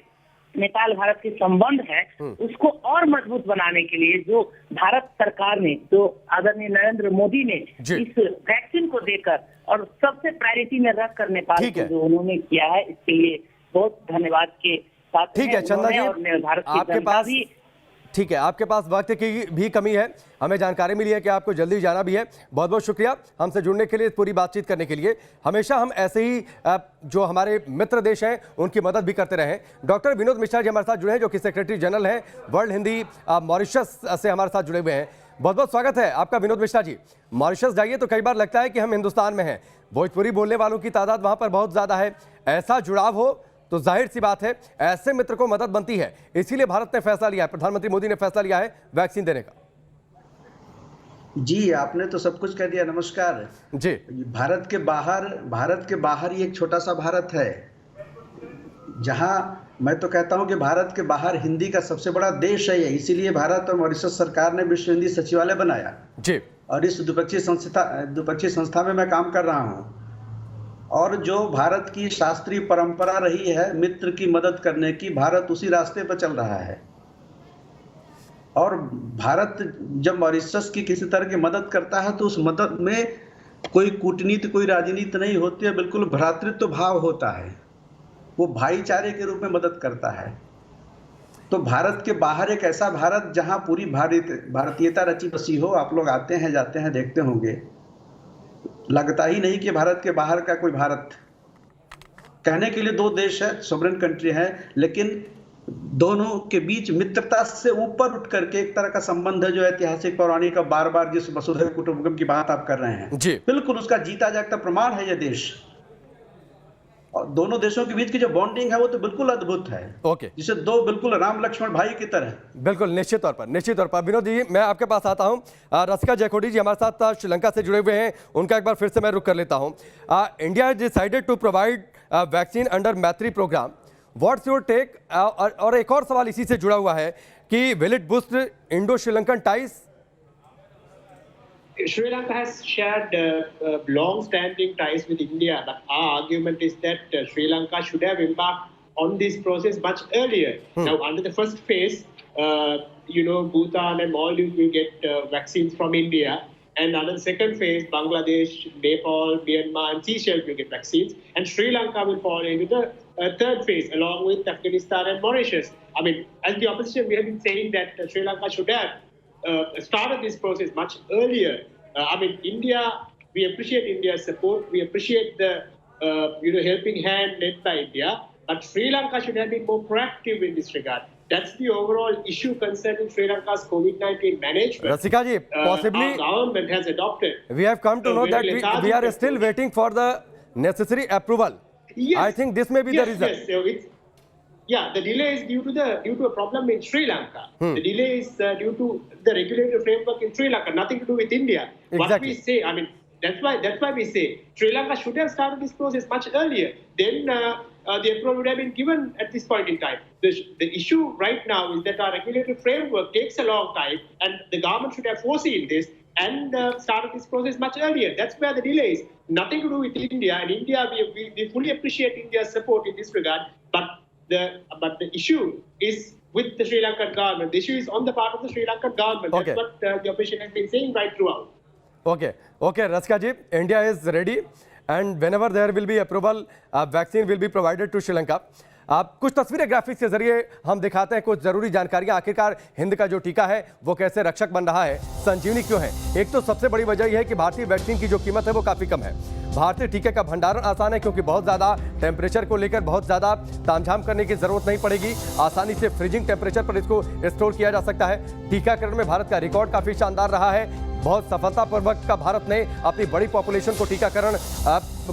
नेपाल भारत के संबंध है उसको और मजबूत बनाने के लिए जो भारत सरकार ने, जो आदरणीय नरेंद्र मोदी ने इस वैक्सीन को देकर और सबसे प्रायोरिटी में रखकर नेपाल को जो उन्होंने किया है, इसके लिए बहुत धन्यवाद के साथ। ठीक है चंदा जी, और भारत आपके पास ठीक है, आपके पास वक्त की भी कमी है, हमें जानकारी मिली है कि आपको जल्दी जाना भी है। बहुत बहुत शुक्रिया हमसे जुड़ने के लिए, पूरी बातचीत करने के लिए। हमेशा हम ऐसे ही जो हमारे मित्र देश हैं उनकी मदद भी करते रहे। डॉक्टर विनोद मिश्रा जी हमारे साथ जुड़े हैं, जो कि सेक्रेटरी जनरल हैं वर्ल्ड हिंदी मॉरिशस से हमारे साथ जुड़े हुए हैं। बहुत बहुत स्वागत है आपका विनोद मिश्रा जी। मॉरिशस जाइए तो कई बार लगता है कि हम हिंदुस्तान में हैं, भोजपुरी बोलने वालों की तादाद वहाँ पर बहुत ज़्यादा है। ऐसा जुड़ाव हो तो जाहिर सी बात है ऐसे मित्र को मदद बनती है, इसीलिए भारत ने फैसला लिया है, प्रधानमंत्री मोदी ने फैसला लिया है वैक्सीन देने का। जी आपने तो सब कुछ कह दिया। नमस्कार जी। भारत के बाहर ही एक छोटा सा भारत है, जहां मैं तो कहता हूं कि भारत के बाहर हिंदी का सबसे बड़ा देश है ये। इसीलिए भारत और मॉरिशस सरकार ने विश्व हिंदी सचिवालय बनाया जी, और इस द्विपक्षीय संस्था में मैं काम कर रहा हूं। और जो भारत की शास्त्रीय परंपरा रही है मित्र की मदद करने की, भारत उसी रास्ते पर चल रहा है। और भारत जब मॉरिशस की किसी तरह की मदद करता है तो उस मदद में कोई कूटनीति, कोई राजनीति नहीं होती है, बिल्कुल भ्रातृत्व भाव होता है। वो भाईचारे के रूप में मदद करता है। तो भारत के बाहर एक ऐसा भारत जहां पूरी भारतीयता रची बसी हो। आप लोग आते हैं, जाते हैं, देखते होंगे, लगता ही नहीं कि भारत के बाहर का कोई भारत। कहने के लिए दो देश है, सोवरेन कंट्री है, लेकिन दोनों के बीच मित्रता से ऊपर उठ करके एक तरह का संबंध है जो ऐतिहासिक पौराणिक। बार बार जिस वसुधैव कुटुंबकम की बात आप कर रहे हैं जी, बिल्कुल उसका जीता जागता प्रमाण है ये देश। और दोनों देशों के बीच की जो बॉन्डिंग है वो तो बिल्कुल अद्भुत है। ओके, जिसे दो बिल्कुल राम लक्ष्मण भाई की तरह। बिल्कुल, निश्चित तौर पर। विनोद जी मैं आपके पास आता हूं। रसिका जयखोडी जी हमारे साथ श्रीलंका से जुड़े हुए हैं, उनका एक बार फिर से मैं रुक कर लेता हूं। India has decided to provide vaccine under Maitri programme, what's your take? और एक और सवाल इसी से जुड़ा हुआ है कि will it boost Indo Sri Lankan ties? Sri Lanka has shared long-standing ties with India, but our argument is that Sri Lanka should have embarked on this process much earlier. Now, under the first phase, Bhutan and Maldives will get vaccines from India, and under the second phase, Bangladesh, Nepal, Myanmar, and Seychelles will get vaccines, and Sri Lanka will fall into the third phase, along with Afghanistan and Mauritius. I mean, as the opposition, we have been saying that Sri Lanka should have started this process much earlier. India, we appreciate India's support. We appreciate the, helping hand led by India. But Sri Lanka should have been more proactive in this regard. That's the overall issue concerning Sri Lanka's COVID-19 management. Rasika ji, possibly our government has adopted. We have come to know that we are still waiting for the necessary approval. Yes. I think this may be the reason. Yes, so the delay is due to a problem in Sri Lanka. The delay is due to the regulatory framework in Sri Lanka, nothing to do with India. Exactly. What we say, that's why we say Sri Lanka should have started this process much earlier. Then the approval would have been given at this point in time. The issue right now is that our regulatory framework takes a long time, and the government should have foreseen this and started this process much earlier. That's where the delay is. Nothing to do with India. And India, we fully appreciate India's support in this regard, but the issue is with the Sri Lankan government. The issue is on the part of the Sri Lankan government. Okay. That's what the opposition has been saying right throughout. Okay, Rasika ji, India is ready, and whenever there will be approval, vaccine will be provided to Sri Lanka. आप कुछ तस्वीरें graphics के जरिए हम दिखाते हैं कुछ जरूरी जानकारियां। आखिरकार हिंद का जो टीका है वो कैसे रक्षक बन रहा है, संजीवनी क्यों है। एक तो सबसे बड़ी वजह यह है कि भारतीय वैक्सीन की जो कीमत है वो काफी कम है। भारतीय टीके का भंडारण आसान है क्योंकि बहुत ज्यादा टेम्परेचर को लेकर बहुत ज्यादा तामझाम करने की जरूरत नहीं पड़ेगी। आसानी से फ्रीजिंग टेम्परेचर पर इसको स्टोर किया जा सकता है। टीकाकरण में भारत का रिकॉर्ड काफी शानदार रहा है। बहुत सफलतापूर्वक का भारत ने अपनी बड़ी पॉपुलेशन को टीकाकरण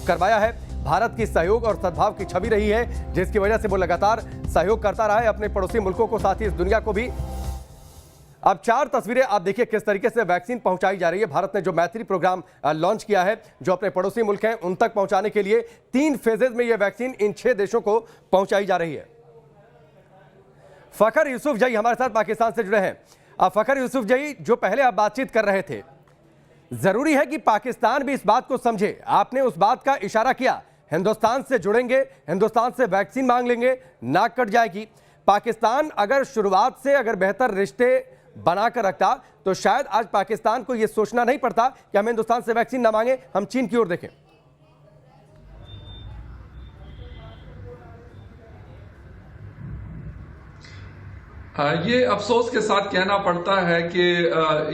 करवाया है। भारत की सहयोग और सद्भाव की छवि रही है, जिसकी वजह से वो लगातार सहयोग करता रहा है अपने पड़ोसी मुल्कों को, साथ ही इस दुनिया को भी। अब 4 तस्वीरें आप देखिए किस तरीके से वैक्सीन पहुंचाई जा रही है। भारत ने जो मैत्री प्रोग्राम लॉन्च किया है, जो अपने पड़ोसी मुल्क हैं उन तक पहुंचाने के लिए 3 फेजेज में यह वैक्सीन इन 6 देशों को पहुंचाई जा रही है। फखर यूसुफजई हमारे साथ पाकिस्तान से जुड़े हैं। अब फखर यूसुफजई, जो पहले आप बातचीत कर रहे थे, जरूरी है कि पाकिस्तान भी इस बात को समझे। आपने उस बात का इशारा किया, हिंदुस्तान से जुड़ेंगे, हिंदुस्तान से वैक्सीन मांग लेंगे, नाक कट जाएगी। पाकिस्तान अगर शुरुआत से अगर बेहतर रिश्ते बनाकर रखता तो शायद आज पाकिस्तान को यह सोचना नहीं पड़ता कि हम हिंदुस्तान से वैक्सीन ना मांगे, हम चीन की ओर देखें। ये अफसोस के साथ कहना पड़ता है कि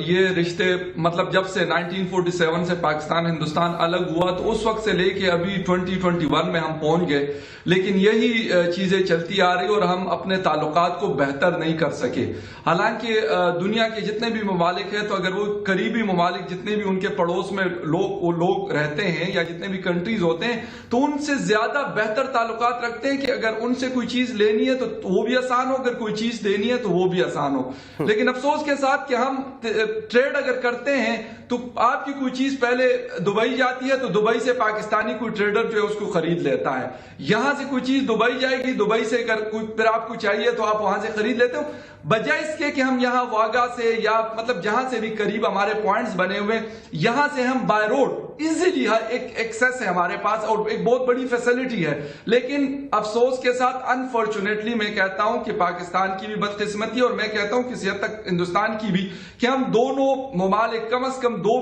ये रिश्ते मतलब जब से 1947 से पाकिस्तान हिंदुस्तान अलग हुआ तो उस वक्त से लेके अभी 2021 में हम पहुंच गए, लेकिन यही चीजें चलती आ रही और हम अपने ताल्लुकात को बेहतर नहीं कर सके। हालांकि दुनिया के जितने भी ममालिक हैं, तो अगर वो करीबी ममालिक जितने भी उनके पड़ोस में लोग रहते हैं या जितने भी कंट्रीज होते हैं, तो उनसे ज्यादा बेहतर ताल्लुकात रखते हैं कि अगर उनसे कोई चीज लेनी है तो वो भी आसान हो, अगर कोई चीज देनी है तो वो भी आसान हो। लेकिन अफसोस के साथ कि हम ट्रेड अगर करते हैं तो आपकी कोई चीज पहले दुबई जाती है तो दुबई से पाकिस्तानी कोई ट्रेडर जो है उसको खरीद लेता है। यहां से कोई चीज दुबई जाएगी, दुबई से अगर कोई फिर आपको चाहिए तो आप वहां से खरीद लेते हो, बजाय इसके कि हम यहां वागा से या मतलब जहां से भी करीब हमारे पॉइंट्स बने हुए, यहां से हम बाय रोड इजीली एक एक्सेस है हमारे पास और एक बहुत बड़ी फैसिलिटी है। लेकिन अफसोस के साथ अनफॉर्चुनेटली मैं कहता हूं कि पाकिस्तान की भी बदकिस्मती और मैं कहता हूं किसी हद तक हिंदुस्तान की भी, कि हम दोनों ममालिक कम से कम 2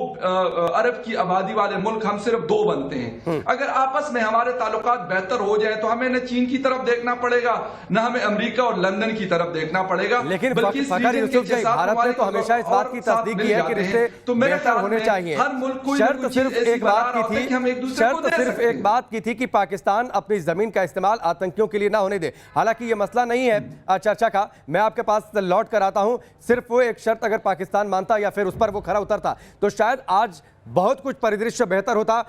अरब की आबादी वाले मुल्क हम सिर्फ 2 बनते हैं। अगर आपस में हमारे ताल्लुकात बेहतर हो जाए तो हमें न चीन की तरफ देखना पड़ेगा, न हमें अमेरिका और लंदन की तरफ देखना पड़ेगा। लेकिन फखर यूसुफजई, भारत ने तो हमेशा इस बात की तस्दीक की है कि रिश्ते बेहतर होने चाहिए। शर्त सिर्फ एक बात की थी कि पाकिस्तान अपनी जमीन का इस्तेमाल आतंकियों के लिए ना होने दे। हालांकि ये मसला नहीं है चर्चा का, मैं आपके पास लौट कर आता हूं। सिर्फ वो एक शर्त अगर पाकिस्तान मानता या फिर उस पर वो खरा उतरता तो शायद आज बहुत कुछ परिदृश्य बेहतर होता।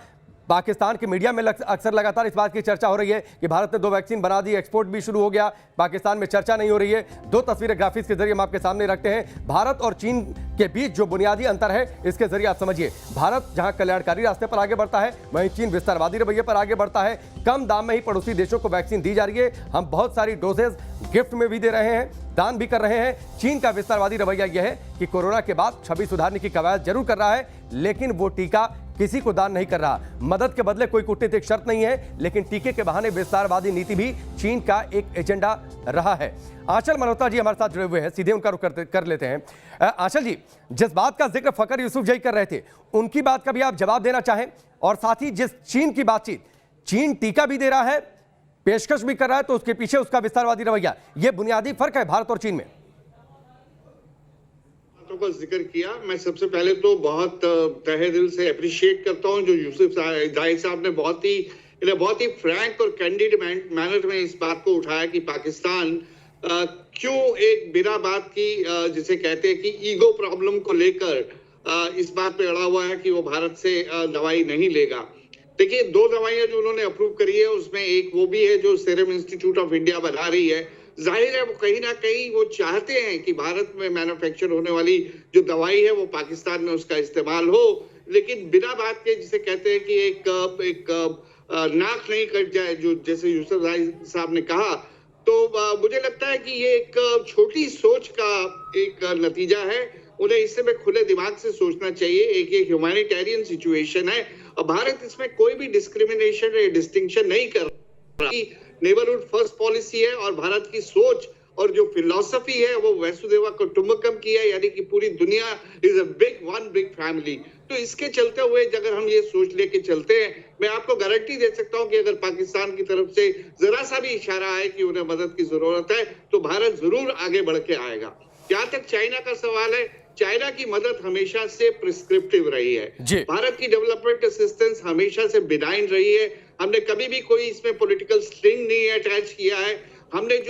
पाकिस्तान की मीडिया में अक्सर लगातार इस बात की चर्चा हो रही है कि भारत ने 2 वैक्सीन बना दी, एक्सपोर्ट भी शुरू हो गया, पाकिस्तान में चर्चा नहीं हो रही है। 2 तस्वीरें ग्राफिक्स के जरिए हम आपके सामने रखते हैं। भारत और चीन के बीच जो बुनियादी अंतर है इसके जरिए आप समझिए। भारत जहां कल्याणकारी रास्ते पर आगे बढ़ता है, वहीं चीन विस्तारवादी रवैये पर आगे बढ़ता है। कम दाम में ही पड़ोसी देशों को वैक्सीन दी जा रही है। हम बहुत सारी डोजेज गिफ्ट में भी दे रहे हैं, दान भी कर रहे हैं। चीन का विस्तारवादी रवैया यह है कि कोरोना के बाद छवि सुधारने की कवायद जरूर कर रहा है, लेकिन वो टीका किसी को दान नहीं कर रहा। मदद के बदले कोई कूटनीतिक शर्त नहीं है, लेकिन टीके के बहाने विस्तारवादी नीति भी चीन का एक एजेंडा रहा है। आंचल मल्होत्रा जी हमारे साथ जुड़े हुए हैं, सीधे उनका रुख कर लेते हैं। आंचल जी, जिस बात का जिक्र फखर यूसुफजई कर रहे थे, उनकी बात का भी आप जवाब देना चाहें, और साथ ही जिस चीन की बातचीत, चीन टीका भी दे रहा है, पेशकश भी कर रहा है, तो उसके पीछे उसका विस्तारवादी रवैया, यह बुनियादी फर्क है भारत और चीन में। का जिक्र किया, मैं सबसे पहले तो बहुत तहे दिल से अप्रिशिएट करता हूं जो यूसुफजई साहब ने बहुत ही फ्रैंक और कैंडिड मैनर में इस बात को उठाया कि पाकिस्तान क्यों एक बिना बात की जिसे कहते हैं कि ईगो प्रॉब्लम को लेकर इस बात पे अड़ा हुआ है कि वो भारत से दवाई नहीं लेगा। देखिए, 2 दवाइयां जो उन्होंने अप्रूव करी है उसमें एक वो भी है जो सीरम इंस्टीट्यूट ऑफ इंडिया बना रही है। जाहिर है वो कहीं ना कहीं वो चाहते हैं कि भारत में मैन्युफैक्चर होने वाली जो दवाई है वो पाकिस्तान में उसका इस्तेमाल हो, लेकिन बिना बात के जिसे कहते हैं कि एक नाक नहीं कट जाए, जो जैसे यूसुफजई साहब ने कहा। तो मुझे लगता है कि ये एक छोटी सोच का एक नतीजा है। उन्हें इस समय खुले दिमाग से सोचना चाहिए। एक ह्यूमैनिटेरियन सिचुएशन है और भारत इसमें कोई भी डिस्क्रिमिनेशन या डिस्टिंक्शन नहीं कर रहा। नेबरहुड फर्स्ट पॉलिसी है और भारत की सोच और जो फिलॉसफी है वो वसुदेवा कुटुंबकम की है, यानी कि पूरी दुनिया इज अ बिग फैमिली। तो इसके चलते हुए अगर हम ये सोच लेके चलते हैं, मैं आपको गारंटी दे सकता हूं कि अगर पाकिस्तान की तरफ से जरा सा भी इशारा है कि उन्हें मदद की जरूरत है तो भारत जरूर आगे बढ़ के आएगा। जहां तक चाइना का सवाल है, चाइना की मदद हमेशा से प्रिस्क्रिप्टिव रही है। भारत की डेवलपमेंट असिस्टेंस हमेशा से बिनाइन रही है। हमने कभी भी कोई इसमें पॉलिटिकल स्ट्रिंग नहीं अटैच किया है। हमने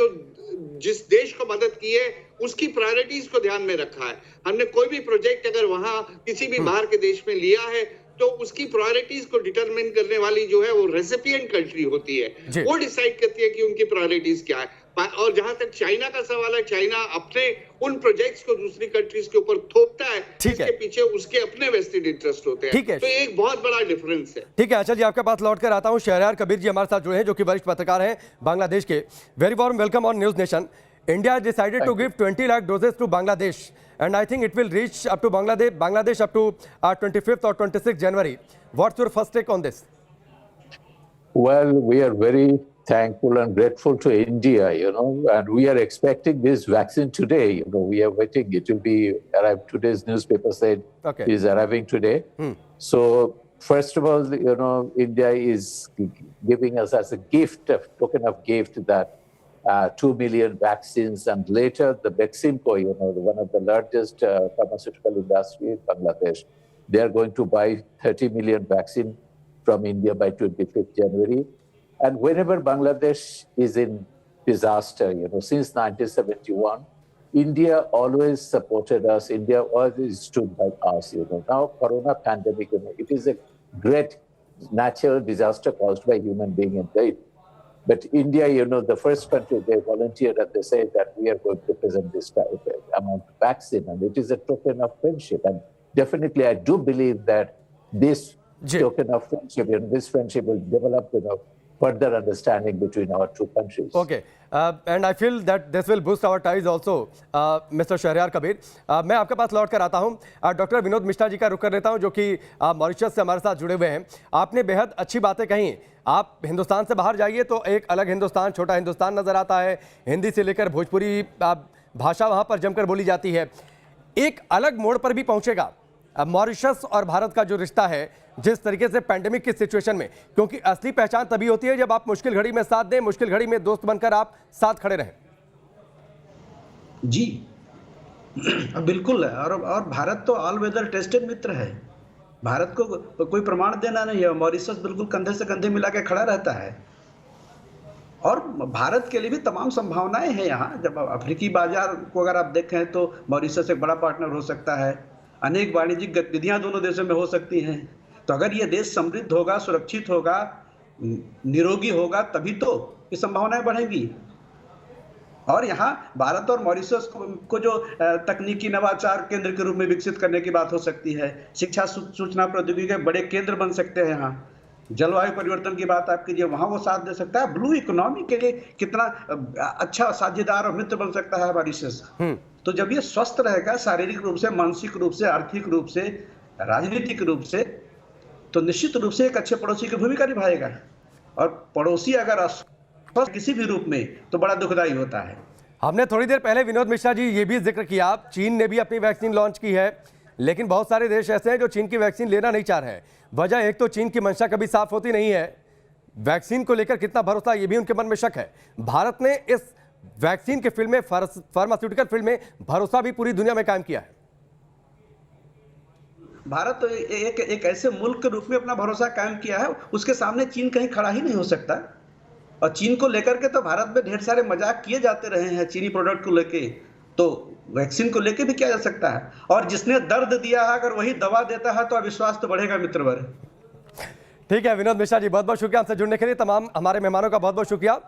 जिस देश को मदद की है उसकी प्रायोरिटीज को ध्यान में रखा है। हमने कोई भी प्रोजेक्ट अगर वहां किसी भी बाहर के देश में लिया है तो उसकी प्रायोरिटीज को डिटरमिन करने वाली जो है वो रेसिपिएंट कंट्री होती है, वो डिसाइड करती है कि उनकी प्रायोरिटीज क्या है। और जहां तक चाइना का सवाल है, चाइना अपने उन प्रोजेक्ट्स को दूसरी कंट्रीज के ऊपर थोपता है, जिसके पीछे उसके अपने वेस्टेड इंटरेस्ट होते हैं। तो एक बहुत बड़ा डिफरेंस है। ठीक है, अच्छा जी, आपके पास लौट कर आता हूं। शहरयार कबीर जी हमारे साथ जुड़े हैं, जो कि वरिष्ठ पत्रकार हैं बांग्लादेश के। Very warm welcome on news nation. India decided to give 20 lakh doses to Bangladesh, and I think it will reach up to Bangladesh up to 25th or 26th January. What's your first take on this? Well, we are very thankful and grateful to India, and we are expecting this vaccine today. We are waiting. It will be arrived. Today's newspaper said is arriving today. So, first of all, India is giving us as a gift, a token of gift, that 2 million vaccines, and later the Beximco, one of the largest pharmaceutical industry in Bangladesh, they are going to buy 30 million vaccine from India by 25th January. And whenever Bangladesh is in disaster, since 1971, India always supported us. India always stood by us. Now Corona pandemic, it is a great natural disaster caused by human being and death. But India, the first country, they volunteered and they say that we are going to present this amount of vaccine, and it is a token of friendship. And definitely, I do believe that this token of friendship, this friendship will develop, further understanding between our two countries. Okay, and I feel that this will boost our ties also, Mr. Shahryar Kabir. मैं आपके पास लौट कर आता हूँ। Doctor Vinod Mishra ji का रुख कर लेता हूँ, जो कि मॉरिशस से हमारे साथ जुड़े हुए हैं। आपने बेहद अच्छी बातें कही। आप हिंदुस्तान से बाहर जाइए तो एक अलग हिंदुस्तान, छोटा हिंदुस्तान नजर आता है। हिंदी से लेकर भोजपुरी भाषा वहाँ पर जमकर बोली जाती है। एक अलग मोड़ पर भी पहुँचेगा मॉरिशस और भारत का जो रिश्ता है, जिस तरीके से पैंडेमिक की सिचुएशन में, क्योंकि असली पहचान तभी होती है जब आप मुश्किल घड़ी में साथ दें, मुश्किल घड़ी में दोस्त बनकर आप साथ खड़े रहें। जी बिल्कुल है। और भारत तो ऑल वेदर टेस्टेड मित्र है। भारत को कोई प्रमाण देना नहीं है। मॉरिशस बिल्कुल कंधे से कंधे मिला के खड़ा रहता है, और भारत के लिए भी तमाम संभावनाएं हैं यहाँ। जब अफ्रीकी बाजार को अगर आप देखें तो मॉरिशस एक बड़ा पार्टनर हो सकता है। अनेक वाणिज्यिक गतिविधियां दोनों देशों में हो सकती हैं। तो अगर ये देश समृद्ध होगा, सुरक्षित होगा, निरोगी होगा, तभी तो ये संभावनाएं बढ़ेंगी। और यहाँ भारत और मॉरिशस को जो तकनीकी नवाचार केंद्र के रूप में विकसित करने की बात हो सकती है। शिक्षा सूचना प्रौद्योगिकी के बड़े केंद्र बन सकते हैं यहाँ। जलवायु परिवर्तन की बात आप कीजिए, वहाँ वो साथ दे सकता है। ब्लू इकोनॉमी के लिए कितना अच्छा साझेदार और मित्र बन सकता है मॉरिशस। तो जब ये स्वस्थ रहेगा शारीरिक रूप से, मानसिक रूप से, आर्थिक रूप से, राजनीतिक रूप से, तो निश्चित रूप से एक अच्छे पड़ोसी की भूमिका निभाएगा। और पड़ोसी अगर अस्वस्थ किसी भी रूप में, तो बड़ा दुखदायी होता है। हमने थोड़ी देर पहले विनोद मिश्रा जी ये भी जिक्र किया, चीन ने भी अपनी वैक्सीन लॉन्च की है, लेकिन बहुत सारे देश ऐसे हैं जो चीन की वैक्सीन लेना नहीं चाह रहे हैं। वजह एक तो चीन की मंशा कभी साफ होती नहीं है, वैक्सीन को लेकर कितना भरोसा, ये भी उनके मन में शक है। भारत ने इस वैक्सीन के फील्ड में, फार्मास्यूटिकल फील्ड में भरोसा भी पूरी दुनिया में कायम किया है। भारत तो एक ऐसे मुल्क के रूप में अपना भरोसा कायम किया है, उसके सामने चीन कहीं खड़ा ही नहीं हो सकता। और चीन को लेकर के तो भारत में ढेर सारे मजाक किए जाते रहे हैं चीनी प्रोडक्ट को लेके, तो वैक्सीन को लेके भी किया जा सकता है। और जिसने दर्द दिया है अगर वही दवा देता है तो अविश्वास तो बढ़ेगा मित्रवर। ठीक है विनोद मिश्रा जी, बहुत बहुत शुक्रिया हमसे जुड़ने के लिए। तमाम हमारे मेहमानों का बहुत बहुत शुक्रिया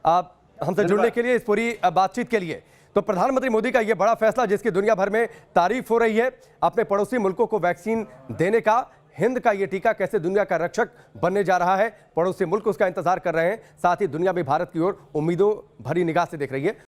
आप हमसे जुड़ने के लिए, इस पूरी बातचीत के लिए। तो प्रधानमंत्री मोदी का यह बड़ा फैसला, जिसकी दुनिया भर में तारीफ हो रही है, अपने पड़ोसी मुल्कों को वैक्सीन देने का। हिंद का ये टीका कैसे दुनिया का रक्षक बनने जा रहा है, पड़ोसी मुल्क उसका इंतजार कर रहे हैं। साथ ही दुनिया भी भारत की ओर उम्मीदों भरी निगाह से देख रही है।